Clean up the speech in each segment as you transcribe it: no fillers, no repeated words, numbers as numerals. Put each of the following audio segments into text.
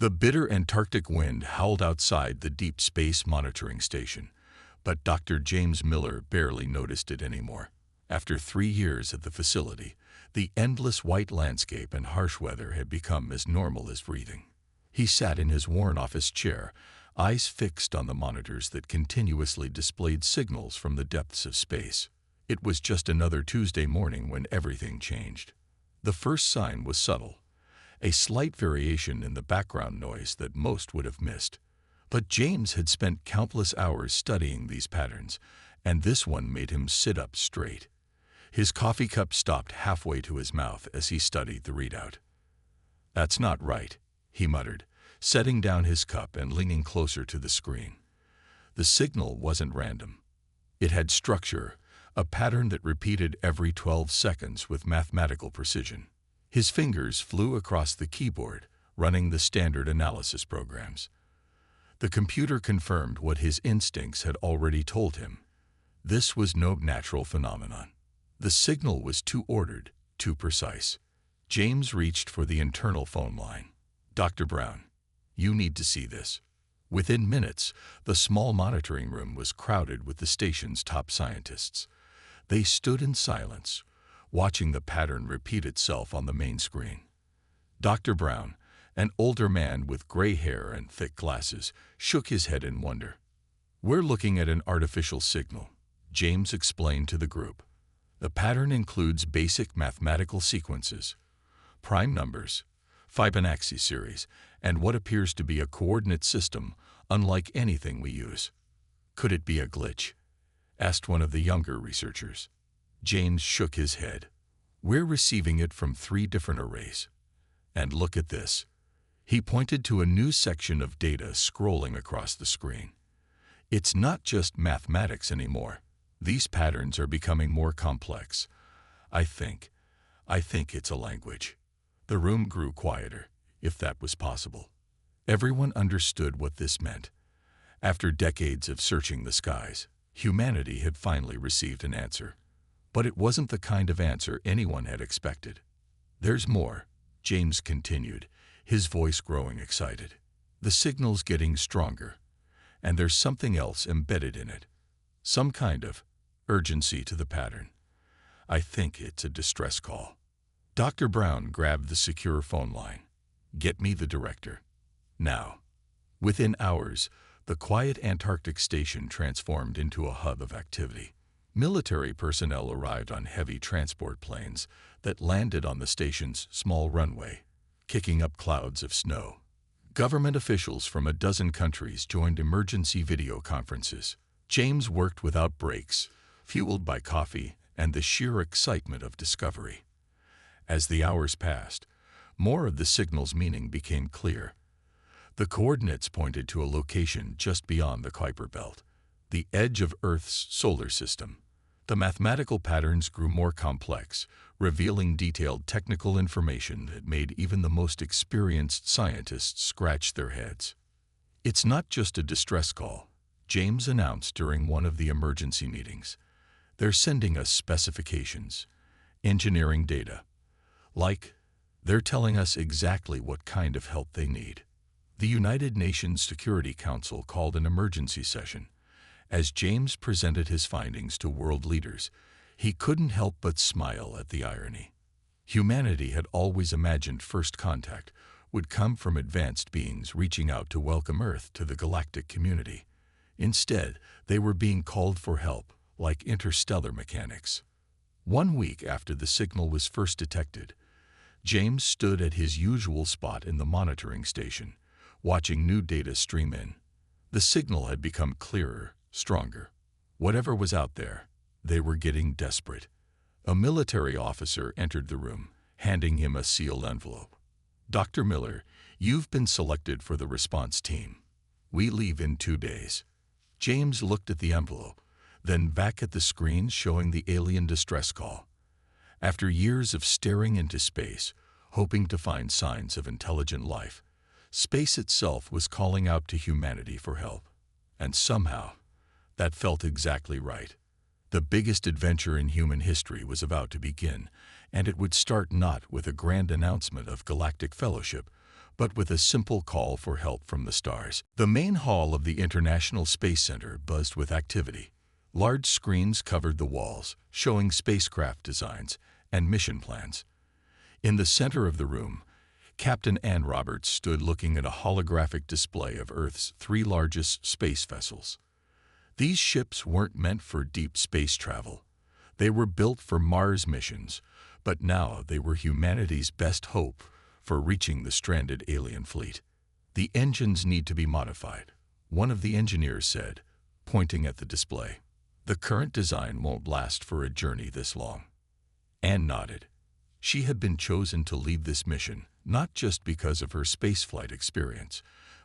The bitter Antarctic wind howled outside the Deep Space Monitoring Station, but Dr. James Miller barely noticed it anymore. After 3 years at the facility, the endless white landscape and harsh weather had become as normal as breathing. He sat in his worn office chair, eyes fixed on the monitors that continuously displayed signals from the depths of space. It was just another Tuesday morning when everything changed. The first sign was subtle, a slight variation in the background noise that most would have missed. But James had spent countless hours studying these patterns, and this one made him sit up straight. His coffee cup stopped halfway to his mouth as he studied the readout. "That's not right," he muttered, setting down his cup and leaning closer to the screen. The signal wasn't random. It had structure, a pattern that repeated every 12 seconds with mathematical precision. His fingers flew across the keyboard, running the standard analysis programs. The computer confirmed what his instincts had already told him. This was no natural phenomenon. The signal was too ordered, too precise. James reached for the internal phone line. "Dr. Brown, you need to see this." Within minutes, the small monitoring room was crowded with the station's top scientists. They stood in silence, watching the pattern repeat itself on the main screen. Dr. Brown, an older man with gray hair and thick glasses, shook his head in wonder. "We're looking at an artificial signal," James explained to the group. "The pattern includes basic mathematical sequences, prime numbers, Fibonacci series, and what appears to be a coordinate system unlike anything we use." "Could it be a glitch?" asked one of the younger researchers. James shook his head. "We're receiving it from 3 different arrays. And look at this." He pointed to a new section of data scrolling across the screen. "It's not just mathematics anymore. These patterns are becoming more complex. I think it's a language." The room grew quieter, if that was possible. Everyone understood what this meant. After decades of searching the skies, humanity had finally received an answer. But it wasn't the kind of answer anyone had expected. "There's more," James continued, his voice growing excited. "The signal's getting stronger, and there's something else embedded in it. Some kind of urgency to the pattern. I think it's a distress call." Dr. Brown grabbed the secure phone line. "Get me the director. Now." Within hours, the quiet Antarctic station transformed into a hub of activity. Military personnel arrived on heavy transport planes that landed on the station's small runway, kicking up clouds of snow. Government officials from a dozen countries joined emergency video conferences. James worked without breaks, fueled by coffee and the sheer excitement of discovery. As the hours passed, more of the signal's meaning became clear. The coordinates pointed to a location just beyond the Kuiper Belt, the edge of Earth's solar system. The mathematical patterns grew more complex, revealing detailed technical information that made even the most experienced scientists scratch their heads. "It's not just a distress call," James announced during one of the emergency meetings. "They're sending us specifications, engineering data. They're telling us exactly what kind of help they need." The United Nations Security Council called an emergency session. As James presented his findings to world leaders, he couldn't help but smile at the irony. Humanity had always imagined first contact would come from advanced beings reaching out to welcome Earth to the galactic community. Instead, they were being called for help, like interstellar mechanics. 1 week after the signal was first detected, James stood at his usual spot in the monitoring station, watching new data stream in. The signal had become clearer, stronger. Whatever was out there, they were getting desperate. A military officer entered the room, handing him a sealed envelope. "Dr. Miller, you've been selected for the response team. We leave in 2 days." James looked at the envelope, then back at the screen showing the alien distress call. After years of staring into space, hoping to find signs of intelligent life, space itself was calling out to humanity for help. And somehow, that felt exactly right. The biggest adventure in human history was about to begin, and it would start not with a grand announcement of galactic fellowship, but with a simple call for help from the stars. The main hall of the International Space Center buzzed with activity. Large screens covered the walls, showing spacecraft designs and mission plans. In the center of the room, Captain Ann Roberts stood looking at a holographic display of Earth's 3 largest space vessels. These ships weren't meant for deep space travel. They were built for Mars missions, but now they were humanity's best hope for reaching the stranded alien fleet. "The engines need to be modified," one of the engineers said, pointing at the display. "The current design won't last for a journey this long." Anne nodded. She had been chosen to lead this mission, not just because of her spaceflight experience,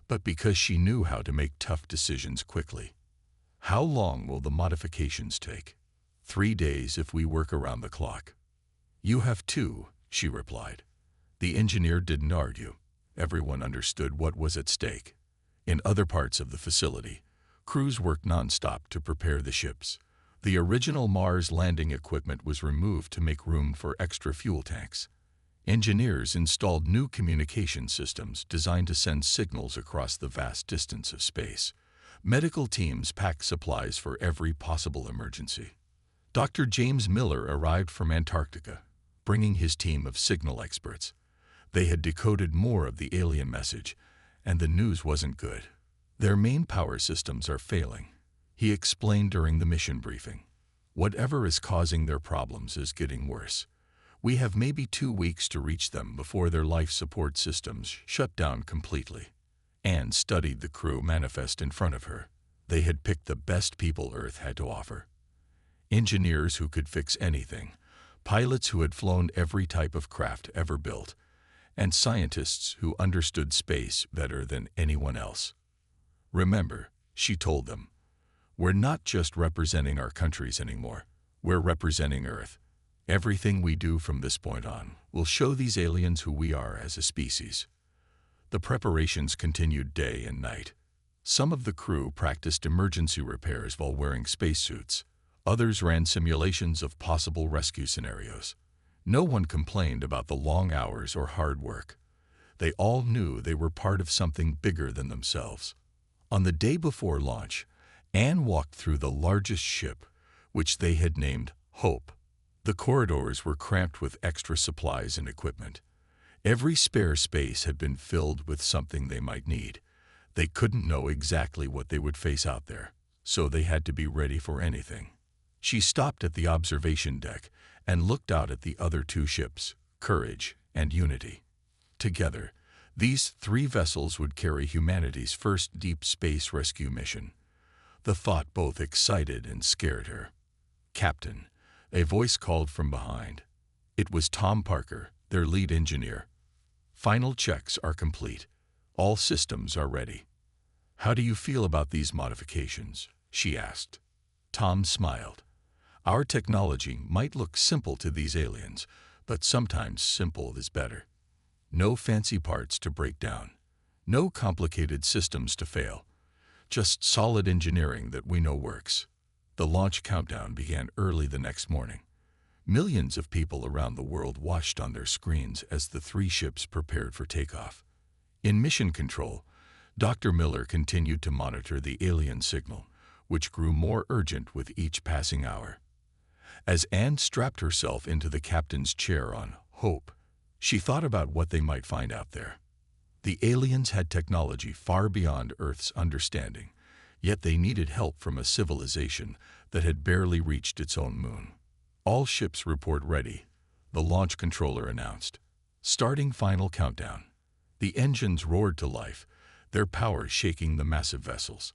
but because she knew how to make tough decisions quickly. "How long will the modifications take?" 3 days if we work around the clock." "You have 2, she replied. The engineer didn't argue. Everyone understood what was at stake. In other parts of the facility, crews worked nonstop to prepare the ships. The original Mars landing equipment was removed to make room for extra fuel tanks. Engineers installed new communication systems designed to send signals across the vast distance of space. Medical teams packed supplies for every possible emergency. Dr. James Miller arrived from Antarctica, bringing his team of signal experts. They had decoded more of the alien message, and the news wasn't good. "Their main power systems are failing," he explained during the mission briefing. "Whatever is causing their problems is getting worse. We have maybe 2 weeks to reach them before their life support systems shut down completely." Anne studied the crew manifest in front of her. They had picked the best people Earth had to offer. Engineers who could fix anything, pilots who had flown every type of craft ever built, and scientists who understood space better than anyone else. "Remember," she told them, "we're not just representing our countries anymore. We're representing Earth. Everything we do from this point on will show these aliens who we are as a species." The preparations continued day and night. Some of the crew practiced emergency repairs while wearing spacesuits. Others ran simulations of possible rescue scenarios. No one complained about the long hours or hard work. They all knew they were part of something bigger than themselves. On the day before launch, Anne walked through the largest ship, which they had named Hope. The corridors were cramped with extra supplies and equipment. Every spare space had been filled with something they might need. They couldn't know exactly what they would face out there, so they had to be ready for anything. She stopped at the observation deck and looked out at the other 2 ships, Courage and Unity. Together, these 3 vessels would carry humanity's first deep space rescue mission. The thought both excited and scared her. "Captain," a voice called from behind. It was Tom Parker, their lead engineer. "Final checks are complete. All systems are ready." "How do you feel about these modifications?" she asked. Tom smiled. "Our technology might look simple to these aliens, but sometimes simple is better. No fancy parts to break down. No complicated systems to fail. Just solid engineering that we know works." The launch countdown began early the next morning. Millions of people around the world watched on their screens as the 3 ships prepared for takeoff. In mission control, Dr. Miller continued to monitor the alien signal, which grew more urgent with each passing hour. As Anne strapped herself into the captain's chair on Hope, she thought about what they might find out there. The aliens had technology far beyond Earth's understanding, yet they needed help from a civilization that had barely reached its own moon. "All ships report ready," the launch controller announced. Starting final countdown. The engines roared to life, their power shaking the massive vessels.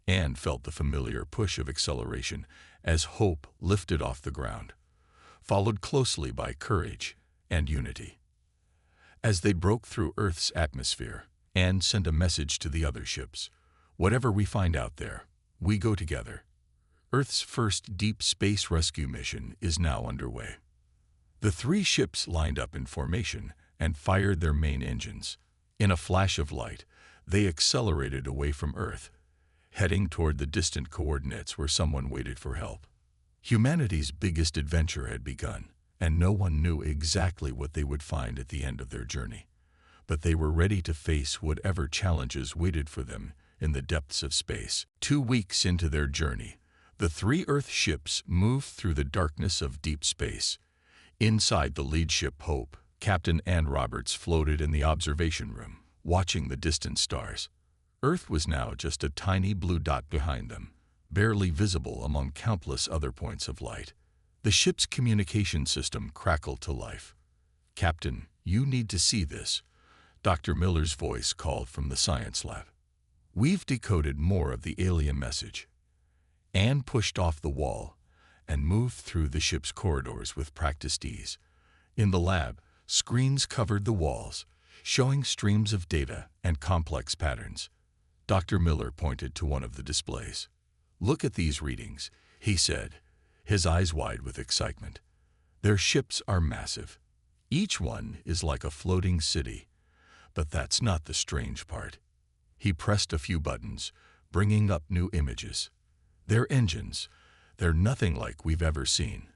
Anne felt the familiar push of acceleration as Hope lifted off the ground, followed closely by Courage and Unity. As they broke through Earth's atmosphere, Anne sent a message to the other ships. "Whatever we find out there, we go together." Earth's first deep space rescue mission is now underway. The 3 ships lined up in formation and fired their main engines. In a flash of light, they accelerated away from Earth, heading toward the distant coordinates where someone waited for help. Humanity's biggest adventure had begun, and no one knew exactly what they would find at the end of their journey. but they were ready to face whatever challenges waited for them in the depths of space. 2 weeks into their journey, the 3 Earth ships moved through the darkness of deep space. Inside the lead ship Hope, Captain Ann Roberts floated in the observation room, watching the distant stars. Earth was now just a tiny blue dot behind them, barely visible among countless other points of light. The ship's communication system crackled to life. "Captain, you need to see this," Dr. Miller's voice called from the science lab. "We've decoded more of the alien message." Anne pushed off the wall and moved through the ship's corridors with practiced ease. In the lab, screens covered the walls, showing streams of data and complex patterns. Dr. Miller pointed to one of the displays. "Look at these readings," he said, his eyes wide with excitement. "Their ships are massive. Each one is like a floating city. But that's not the strange part." He pressed a few buttons, bringing up new images. "Their engines, they're nothing like we've ever seen.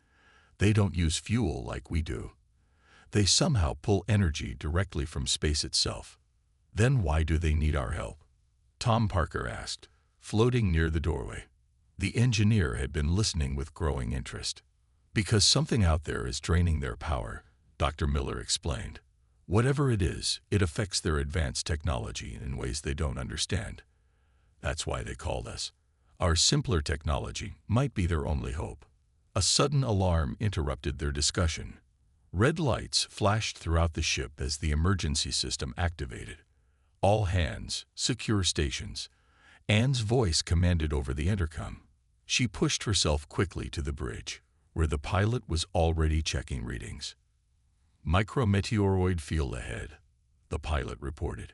They don't use fuel like we do. They somehow pull energy directly from space itself. Then why do they need our help?" Tom Parker asked, floating near the doorway. The engineer had been listening with growing interest. "Because something out there is draining their power," Dr. Miller explained. "Whatever it is, it affects their advanced technology in ways they don't understand. That's why they called us. Our simpler technology might be their only hope." A sudden alarm interrupted their discussion. Red lights flashed throughout the ship as the emergency system activated. "All hands, secure stations." Anne's voice commanded over the intercom. She pushed herself quickly to the bridge, where the pilot was already checking readings. "Micrometeoroid field ahead," the pilot reported.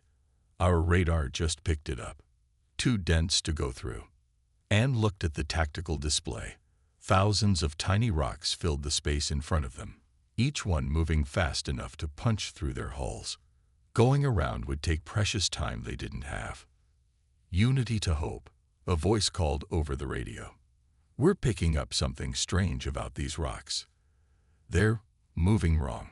"Our radar just picked it up. Too dense to go through." Anne looked at the tactical display. Thousands of tiny rocks filled the space in front of them, each one moving fast enough to punch through their hulls. Going around would take precious time they didn't have. "Unity to Hope," a voice called over the radio. "We're picking up something strange about these rocks. They're moving wrong."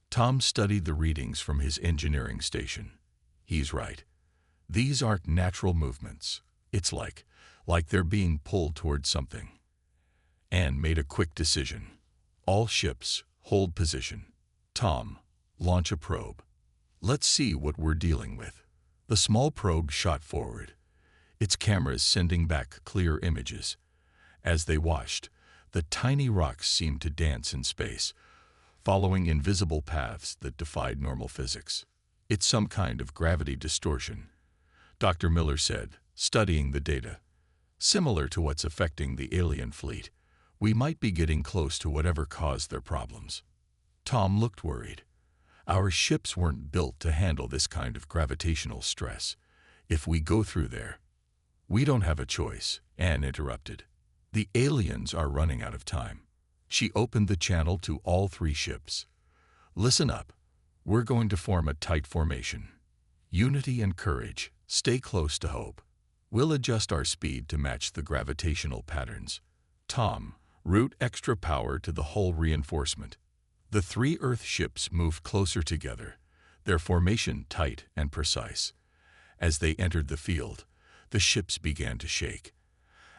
Tom studied the readings from his engineering station. "He's right. These aren't natural movements. It's like they're being pulled towards something." Anne made a quick decision. "All ships, hold position. Tom, launch a probe. Let's see what we're dealing with." The small probe shot forward, its cameras sending back clear images. As they watched, the tiny rocks seemed to dance in space, following invisible paths that defied normal physics. "It's some kind of gravity distortion," Dr. Miller said, studying the data. "Similar to what's affecting the alien fleet. We might be getting close to whatever caused their problems." Tom looked worried. "Our ships weren't built to handle this kind of gravitational stress. If we go through there—" "We don't have a choice," Anne interrupted. "The aliens are running out of time." She opened the channel to all 3 ships. "Listen up. We're going to form a tight formation. Unity and courage. Stay close to Hope. We'll adjust our speed to match the gravitational patterns. Tom, route extra power to the hull reinforcement." The 3 Earth ships moved closer together, their formation tight and precise. As they entered the field, the ships began to shake.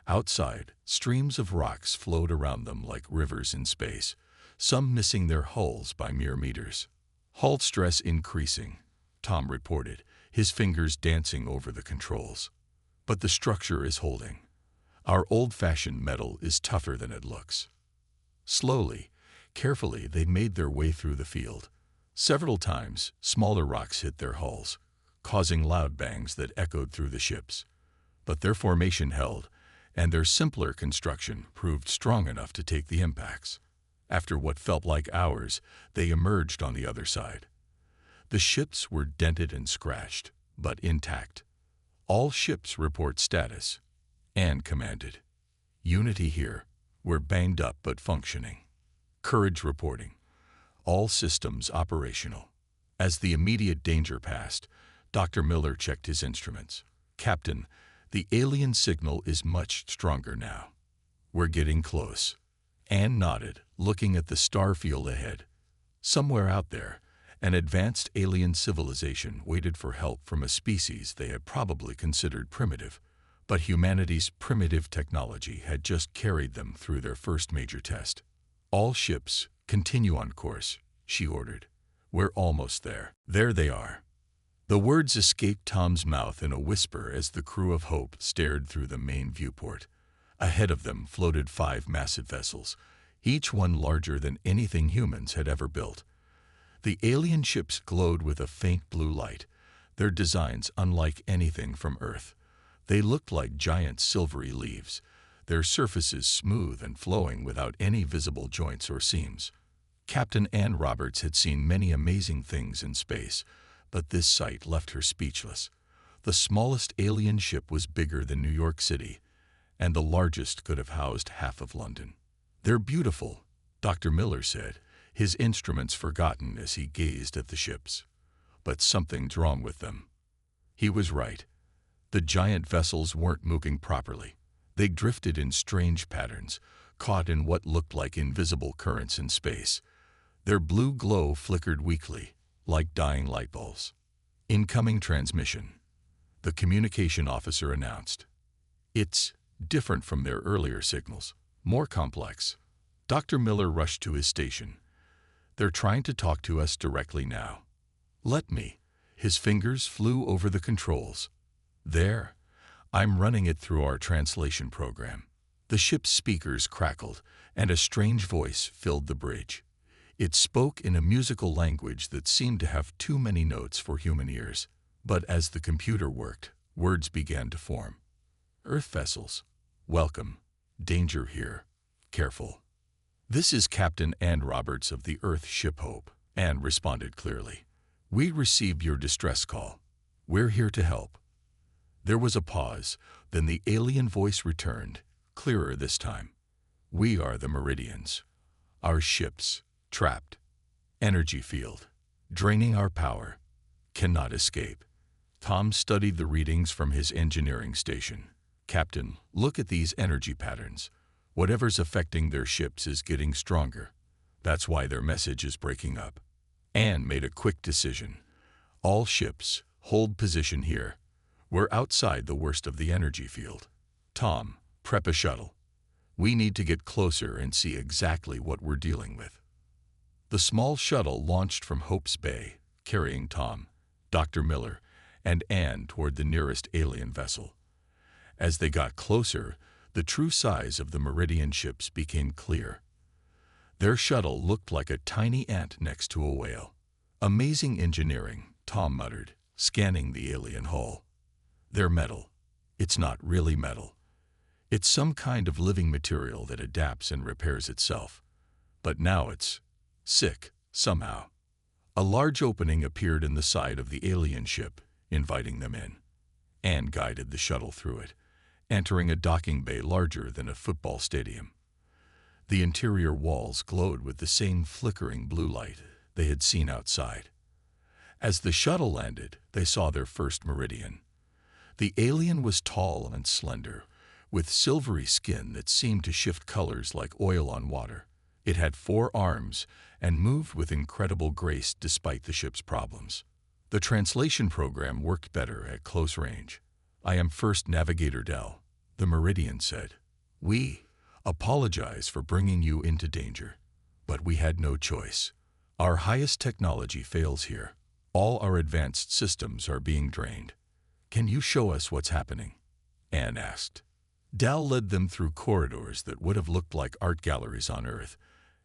Outside, streams of rocks flowed around them like rivers in space, some missing their hulls by mere meters. "Hull stress increasing," Tom reported, his fingers dancing over the controls. "But the structure is holding. Our old-fashioned metal is tougher than it looks." Slowly, carefully, they made their way through the field. Several times, smaller rocks hit their hulls, causing loud bangs that echoed through the ships. But their formation held, and their simpler construction proved strong enough to take the impacts. After what felt like hours, they emerged on the other side. The ships were dented and scratched, but intact. "All ships report status," Anne commanded. "Unity here. We're banged up but functioning. Courage reporting. All systems operational." As the immediate danger passed, Dr. Miller checked his instruments. "Captain, the alien signal is much stronger now. We're getting close." Anne nodded, looking at the star field ahead. Somewhere out there, An advanced alien civilization waited for help from a species they had probably considered primitive, but humanity's primitive technology had just carried them through their first major test. "All ships, continue on course," she ordered. "We're almost there." There they are. The words escaped Tom's mouth in a whisper as the crew of Hope stared through the main viewport. Ahead of them floated 5 massive vessels, each one larger than anything humans had ever built. The alien ships glowed with a faint blue light, their designs unlike anything from Earth. They looked like giant silvery leaves, their surfaces smooth and flowing without any visible joints or seams. Captain Ann Roberts had seen many amazing things in space, but this sight left her speechless. The smallest alien ship was bigger than New York City, and the largest could have housed half of London. "They're beautiful," Dr. Miller said, his instruments forgotten as he gazed at the ships. "But something's wrong with them." He was right. The giant vessels weren't moving properly. They drifted in strange patterns, caught in what looked like invisible currents in space. Their blue glow flickered weakly, like dying light bulbs. "Incoming transmission," the communication officer announced. "It's different from their earlier signals, more complex." Dr. Miller rushed to his station. "They're trying to talk to us directly now." "Let me." His fingers flew over the controls. "There. I'm running it through our translation program." The ship's speakers crackled, and a strange voice filled the bridge. It spoke in a musical language that seemed to have too many notes for human ears. But as the computer worked, words began to form. "Earth vessels. Welcome. Danger here. Careful." "This is Captain Ann Roberts of the Earth ship Hope," Ann responded clearly. "We received your distress call. We're here to help." There was a pause, then the alien voice returned, clearer this time. "We are the Meridians. Our ships, trapped. Energy field, draining our power. Cannot escape." Tom studied the readings from his engineering station. "Captain, look at these energy patterns. Whatever's affecting their ships is getting stronger. That's why their message is breaking up." Ann made a quick decision. "All ships, hold position here. We're outside the worst of the energy field. Tom, prep a shuttle. We need to get closer and see exactly what we're dealing with." The small shuttle launched from Hope's Bay, carrying Tom, Dr. Miller, and Ann toward the nearest alien vessel. As they got closer, the true size of the Meridian ships became clear. Their shuttle looked like a tiny ant next to a whale. "Amazing engineering," Tom muttered, scanning the alien hull. "They're metal. It's not really metal. It's some kind of living material that adapts and repairs itself. But now it's sick, somehow." A large opening appeared in the side of the alien ship, inviting them in. Ann guided the shuttle through it, entering a docking bay larger than a football stadium. The interior walls glowed with the same flickering blue light they had seen outside. As the shuttle landed, they saw their first Meridian. The alien was tall and slender, with silvery skin that seemed to shift colors like oil on water. It had 4 arms and moved with incredible grace despite the ship's problems. The translation program worked better at close range. "I am First Navigator Dell," the Meridian said. "We apologize for bringing you into danger, but we had no choice. Our highest technology fails here. All our advanced systems are being drained. Can you show us what's happening?" Ann asked. Dal led them through corridors that would have looked like art galleries on Earth,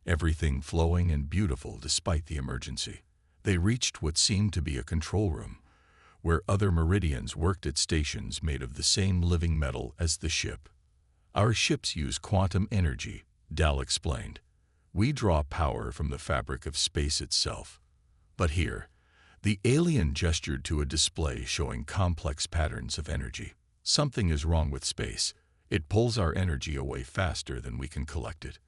everything flowing and beautiful despite the emergency. They reached what seemed to be a control room, where other Meridians worked at stations made of the same living metal as the ship. "Our ships use quantum energy," Dal explained. "We draw power from the fabric of space itself. But here," the alien gestured to a display showing complex patterns of energy. "Something is wrong with space. It pulls our energy away faster than we can collect it.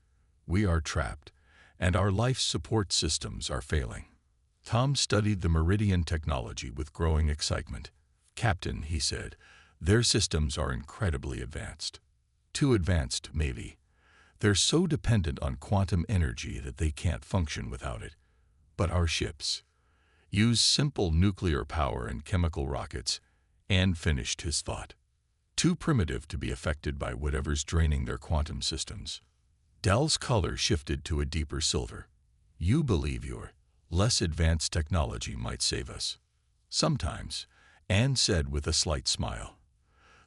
We are trapped, and our life support systems are failing." Tom studied the Meridian technology with growing excitement. "Captain," he said, "their systems are incredibly advanced. Too advanced, maybe. They're so dependent on quantum energy that they can't function without it. But our ships, Use simple nuclear power and chemical rockets, and finished his thought. Too primitive to be affected by whatever's draining their quantum systems. Dell's color shifted to a deeper silver. You believe your less advanced technology might save us. Sometimes, Anne said with a slight smile.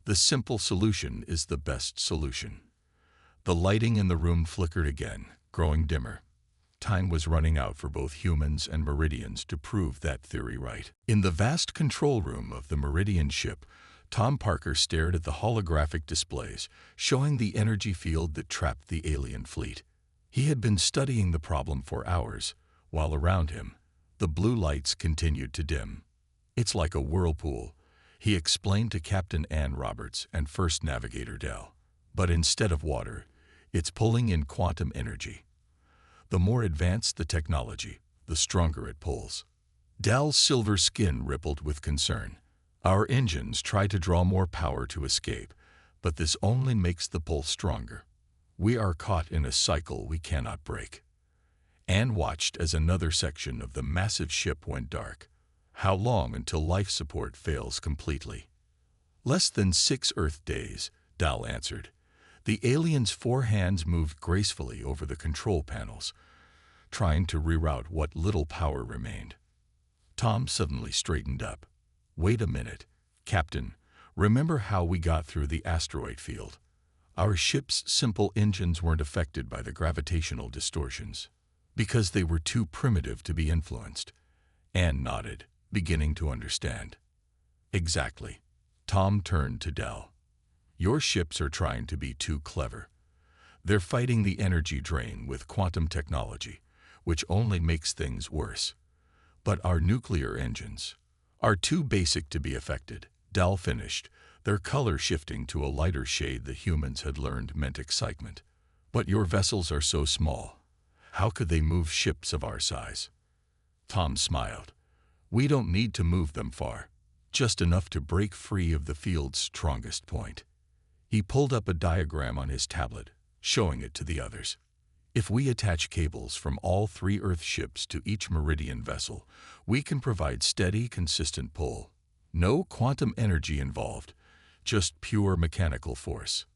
The simple solution is the best solution. The lighting in the room flickered again, growing dimmer. Time was running out for both humans and Meridians to prove that theory right. In the vast control room of the Meridian ship, Tom Parker stared at the holographic displays, showing the energy field that trapped the alien fleet. He had been studying the problem for hours, while around him, the blue lights continued to dim. It's like a whirlpool, he explained to Captain Ann Roberts and First Navigator Dell. But instead of water, it's pulling in quantum energy. The more advanced the technology, the stronger it pulls. Dell's silver skin rippled with concern. Our engines try to draw more power to escape, but this only makes the pull stronger. We are caught in a cycle we cannot break. Anne watched as another section of the massive ship went dark. How long until life support fails completely? Less than 6 Earth days, Dell answered. The alien's 4 hands moved gracefully over the control panels, trying to reroute what little power remained. Tom suddenly straightened up. Wait a minute, Captain. Remember how we got through the asteroid field? Our ship's simple engines weren't affected by the gravitational distortions, because they were too primitive to be influenced. Anne nodded, beginning to understand. Exactly. Tom turned to Dell. Your ships are trying to be too clever. They're fighting the energy drain with quantum technology, which only makes things worse. But our nuclear engines are too basic to be affected, Dell finished, their color shifting to a lighter shade the humans had learned meant excitement. But your vessels are so small. How could they move ships of our size? Tom smiled. We don't need to move them far, just enough to break free of the field's strongest point. He pulled up a diagram on his tablet, showing it to the others. If we attach cables from all 3 Earth ships to each Meridian vessel, we can provide steady, consistent pull. No quantum energy involved, just pure mechanical force.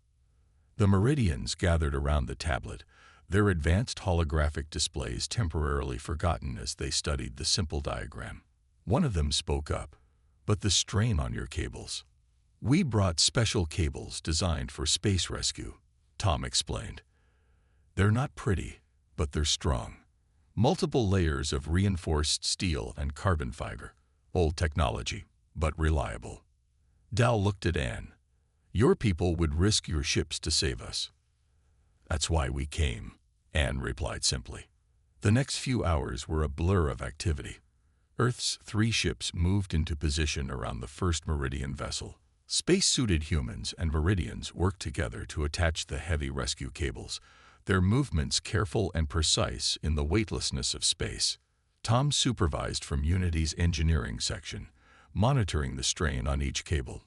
The Meridians gathered around the tablet, their advanced holographic displays temporarily forgotten as they studied the simple diagram. One of them spoke up. But the strain on your cables. We brought special cables designed for space rescue, Tom explained. They're not pretty, but they're strong. Multiple layers of reinforced steel and carbon fiber. Old technology, but reliable. Dell looked at Anne. Your people would risk your ships to save us. That's why we came, Anne replied simply. The next few hours were a blur of activity. Earth's 3 ships moved into position around the first Meridian vessel. Space-suited humans and Meridians worked together to attach the heavy rescue cables, their movements careful and precise in the weightlessness of space. Tom supervised from Unity's engineering section, monitoring the strain on each cable.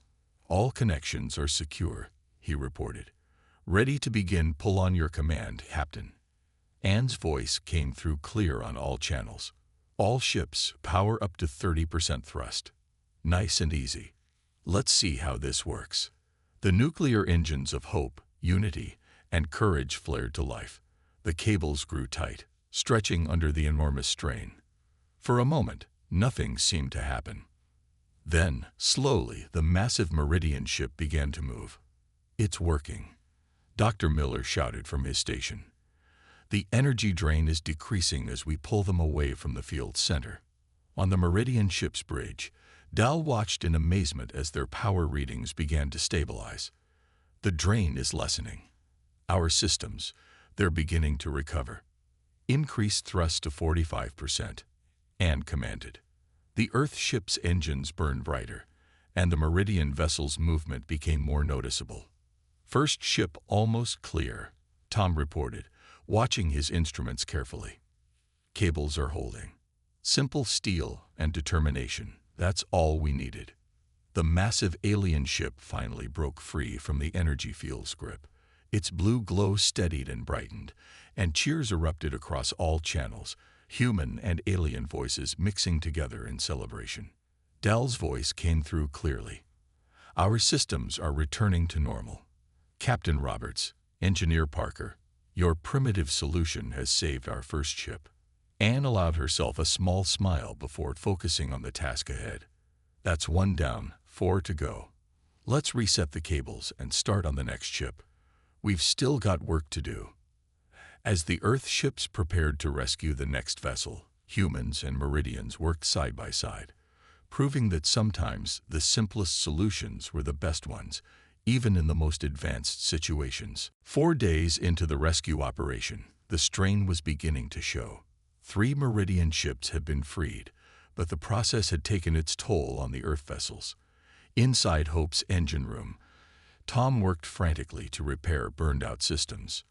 All connections are secure, he reported. Ready to begin, pull on your command, Captain. Anne's voice came through clear on all channels. All ships, power up to 30% thrust. Nice and easy. Let's see how this works. The nuclear engines of Hope, Unity, and Courage flared to life. The cables grew tight, stretching under the enormous strain. For a moment, nothing seemed to happen. Then, slowly, the massive Meridian ship began to move. It's working, Dr. Miller shouted from his station. The energy drain is decreasing as we pull them away from the field's center. On the Meridian ship's bridge, Dell watched in amazement as their power readings began to stabilize. The drain is lessening. Our systems, they're beginning to recover. Increased thrust to 45%, Anne commanded. The Earth ship's engines burned brighter, and the Meridian vessel's movement became more noticeable. First ship almost clear, Tom reported, watching his instruments carefully. Cables are holding. Simple steel and determination, that's all we needed. The massive alien ship finally broke free from the energy field's grip. Its blue glow steadied and brightened, and cheers erupted across all channels, human and alien voices mixing together in celebration. Dell's voice came through clearly. "Our systems are returning to normal. Captain Roberts, Engineer Parker, your primitive solution has saved our first ship." Anne allowed herself a small smile before focusing on the task ahead. "That's one down, 4 to go. Let's reset the cables and start on the next ship. We've still got work to do." As the Earth ships prepared to rescue the next vessel, humans and Meridians worked side by side, proving that sometimes the simplest solutions were the best ones, even in the most advanced situations. 4 days into the rescue operation, the strain was beginning to show. 3 Meridian ships had been freed, but the process had taken its toll on the Earth vessels. Inside Hope's engine room, Tom worked frantically to repair burned-out systems.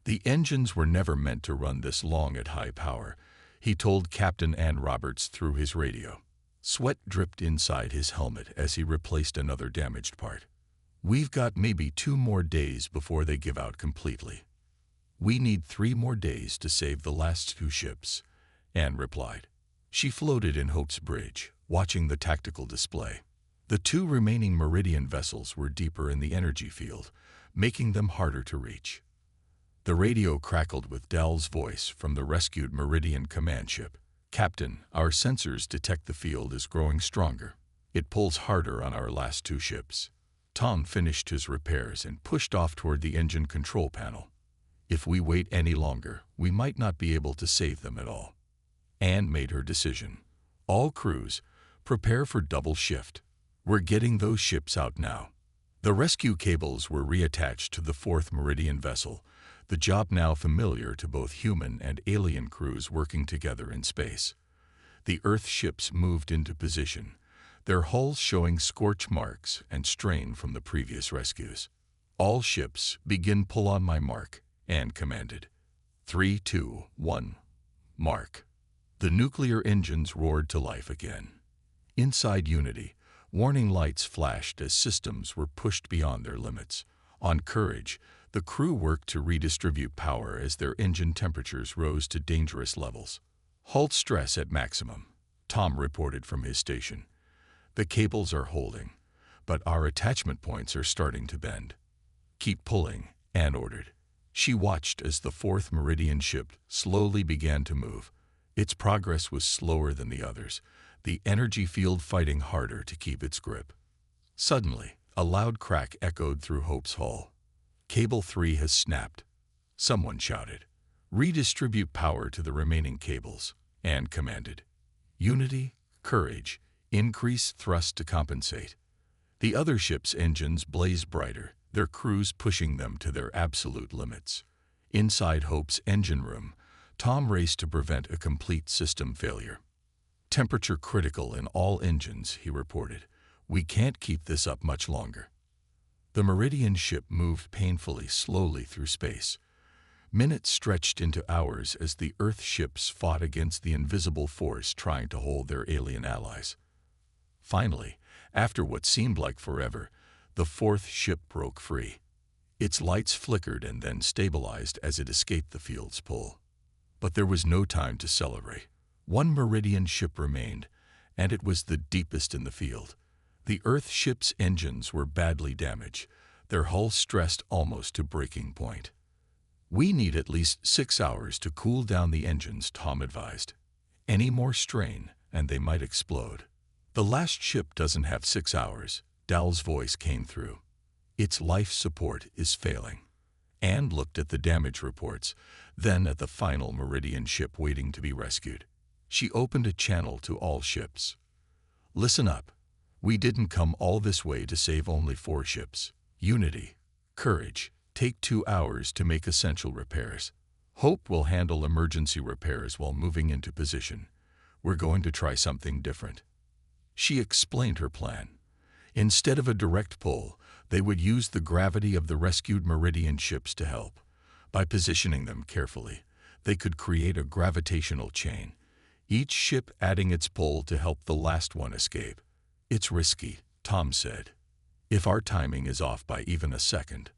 The engines were never meant to run this long at high power, he told Captain Ann Roberts through his radio. Sweat dripped inside his helmet as he replaced another damaged part. "We've got maybe 2 more days before they give out completely. We need 3 more days to save the last 2 ships," Anne replied. She floated in Hope's bridge, watching the tactical display. The 2 remaining Meridian vessels were deeper in the energy field, making them harder to reach. The radio crackled with Dell's voice from the rescued Meridian command ship. "Captain, our sensors detect the field is growing stronger. It pulls harder on our last 2 ships." Tom finished his repairs and pushed off toward the engine control panel. "If we wait any longer, we might not be able to save them at all." Anne made her decision. "All crews, prepare for double shift. We're getting those ships out now." The rescue cables were reattached to the 4th Meridian vessel, the job now familiar to both human and alien crews working together in space. The Earth ships moved into position, their hulls showing scorch marks and strain from the previous rescues. "All ships, begin pull on my mark," Anne commanded. 3, 2, 1, mark. The nuclear engines roared to life again. Inside Unity, warning lights flashed as systems were pushed beyond their limits. On Courage, the crew worked to redistribute power as their engine temperatures rose to dangerous levels. "Hull stress at maximum," Tom reported from his station. "The cables are holding, but our attachment points are starting to bend." "Keep pulling," Anne ordered. She watched as the 4th Meridian ship slowly began to move. Its progress was slower than the others, the energy field fighting harder to keep its grip. Suddenly, a loud crack echoed through Hope's hull. "Cable 3 has snapped," someone shouted. "Redistribute power to the remaining cables," Anne commanded. "Unity, Courage, increase thrust to compensate." The other ship's engines blazed brighter, their crews pushing them to their absolute limits. Inside Hope's engine room, Tom raced to prevent a complete system failure. "Temperature critical in all engines," he reported. "We can't keep this up much longer." The Meridian ship moved painfully slowly through space. Minutes stretched into hours as the Earth ships fought against the invisible force trying to hold their alien allies. Finally, after what seemed like forever, the 4th ship broke free. Its lights flickered and then stabilized as it escaped the field's pull. But there was no time to celebrate. 1 Meridian ship remained, and it was the deepest in the field. The Earth ship's engines were badly damaged, their hulls stressed almost to breaking point. "We need at least 6 hours to cool down the engines," Tom advised. "Any more strain, and they might explode." "The last ship doesn't have 6 hours," Dell's voice came through. "Its life support is failing." Anne looked at the damage reports, then at the final Meridian ship waiting to be rescued. She opened a channel to all ships. "Listen up. We didn't come all this way to save only 4 ships. Unity, Courage, take 2 hours to make essential repairs. Hope will handle emergency repairs while moving into position. We're going to try something different." She explained her plan. Instead of a direct pull, they would use the gravity of the rescued Meridian ships to help. By positioning them carefully, they could create a gravitational chain, each ship adding its pull to help the last one escape. "It's risky," Tom said. "If our timing is off by even a second,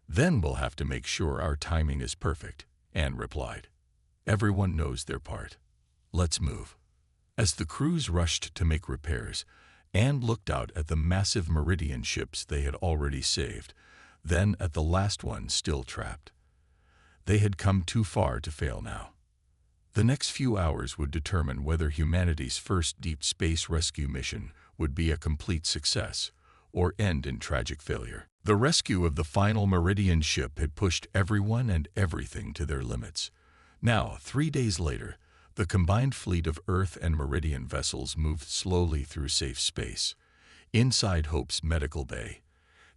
then we'll have to make sure our timing is perfect," Anne replied. "Everyone knows their part." Let's move." As the crews rushed to make repairs, Anne looked out at the massive Meridian ships they had already saved, then at the last one still trapped. They had come too far to fail now. The next few hours would determine whether humanity's first deep space rescue mission would be a complete success or end in tragic failure. The rescue of the final Meridian ship had pushed everyone and everything to their limits. Now, 3 days later, the combined fleet of Earth and Meridian vessels moved slowly through safe space. Inside Hope's medical bay,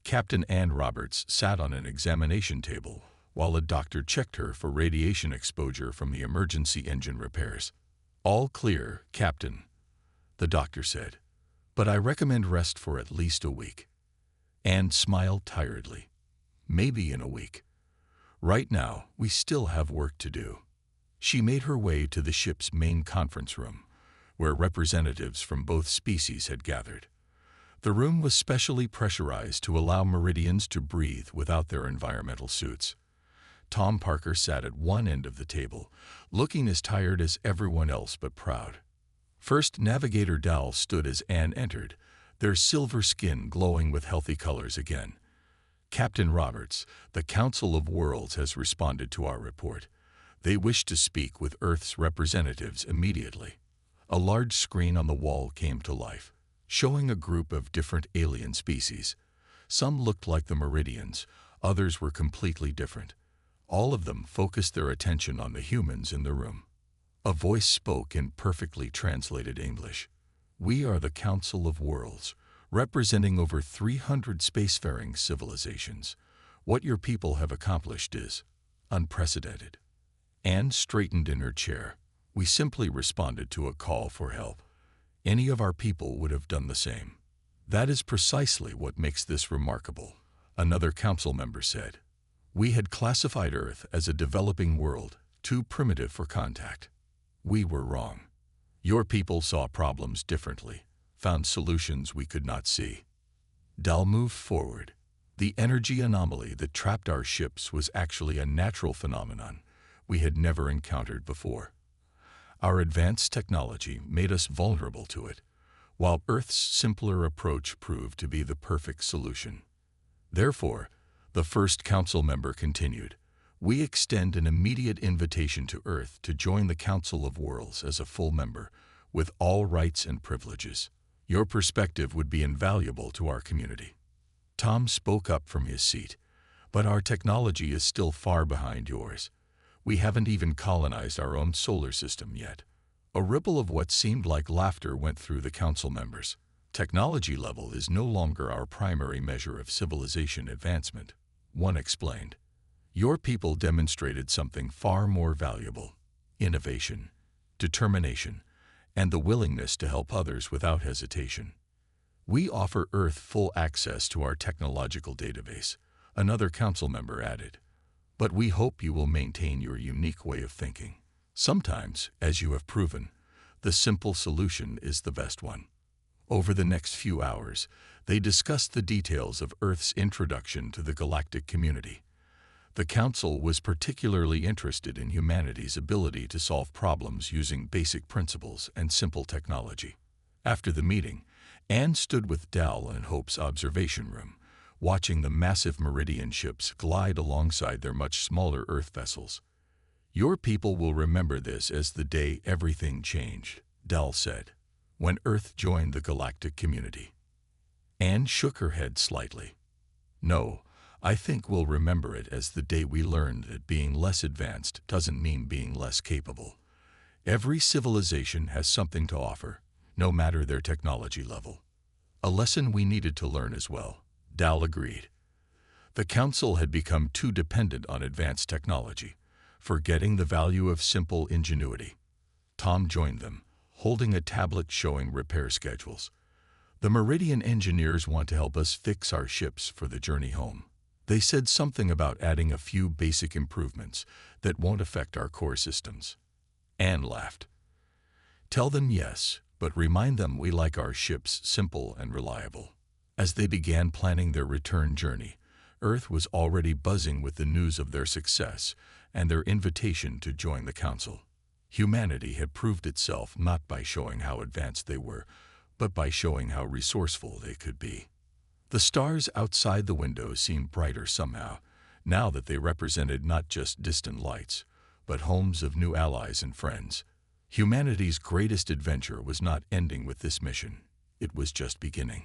Captain Anne Roberts sat on an examination table while a doctor checked her for radiation exposure from the emergency engine repairs. "All clear, Captain," the doctor said, "but I recommend rest for at least a week." Anne smiled tiredly. "Maybe in a week. Right now, we still have work to do." She made her way to the ship's main conference room, where representatives from both species had gathered. The room was specially pressurized to allow Meridians to breathe without their environmental suits. Tom Parker sat at one end of the table, looking as tired as everyone else but proud. First Navigator Dal stood as Anne entered, their silver skin glowing with healthy colors again. "Captain Roberts, the Council of Worlds has responded to our report. They wish to speak with Earth's representatives immediately." A large screen on the wall came to life, showing a group of different alien species. Some looked like the Meridians, others were completely different. All of them focused their attention on the humans in the room. A voice spoke in perfectly translated English. "We are the Council of Worlds, representing over 300 spacefaring civilizations. What your people have accomplished is unprecedented." Anne straightened in her chair. "We simply responded to a call for help. Any of our people would have done the same." "That is precisely what makes this remarkable," another council member said. "We had classified Earth as a developing world, too primitive for contact. We were wrong. Your people saw problems differently, found solutions we could not see." Dal moved forward. "The energy anomaly that trapped our ships was actually a natural phenomenon we had never encountered before. Our advanced technology made us vulnerable to it, while Earth's simpler approach proved to be the perfect solution. Therefore," the first council member continued, "we extend an immediate invitation to Earth to join the Council of Worlds as a full member, with all rights and privileges. Your perspective would be invaluable to our community." Tom spoke up from his seat. "But our technology is still far behind yours. We haven't even colonized our own solar system yet." A ripple of what seemed like laughter went through the council members. "Technology level is no longer our primary measure of civilization advancement," one explained. "Your people demonstrated something far more valuable: innovation, determination, and the willingness to help others without hesitation. We offer Earth full access to our technological database," another council member added. "But we hope you will maintain your unique way of thinking. Sometimes, as you have proven, the simple solution is the best one." Over the next few hours, they discussed the details of Earth's introduction to the galactic community. The Council was particularly interested in humanity's ability to solve problems using basic principles and simple technology. After the meeting, Anne stood with Dal in Hope's observation room, watching the massive Meridian ships glide alongside their much smaller Earth vessels. "Your people will remember this as the day everything changed," Dal said, "when Earth joined the galactic community." Anne shook her head slightly. "No, I think we'll remember it as the day we learned that being less advanced doesn't mean being less capable. Every civilization has something to offer, no matter their technology level. A lesson we needed to learn as well," Dal agreed. The Council had become too dependent on advanced technology, forgetting the value of simple ingenuity. Tom joined them, holding a tablet showing repair schedules. "The Meridian engineers want to help us fix our ships for the journey home. They said something about adding a few basic improvements that won't affect our core systems." Anne laughed. "Tell them yes, but remind them we like our ships simple and reliable." As they began planning their return journey, Earth was already buzzing with the news of their success and their invitation to join the Council. Humanity had proved itself not by showing how advanced they were, but by showing how resourceful they could be. The stars outside the windows seemed brighter somehow, now that they represented not just distant lights, but homes of new allies and friends. Humanity's greatest adventure was not ending with this mission. It was just beginning.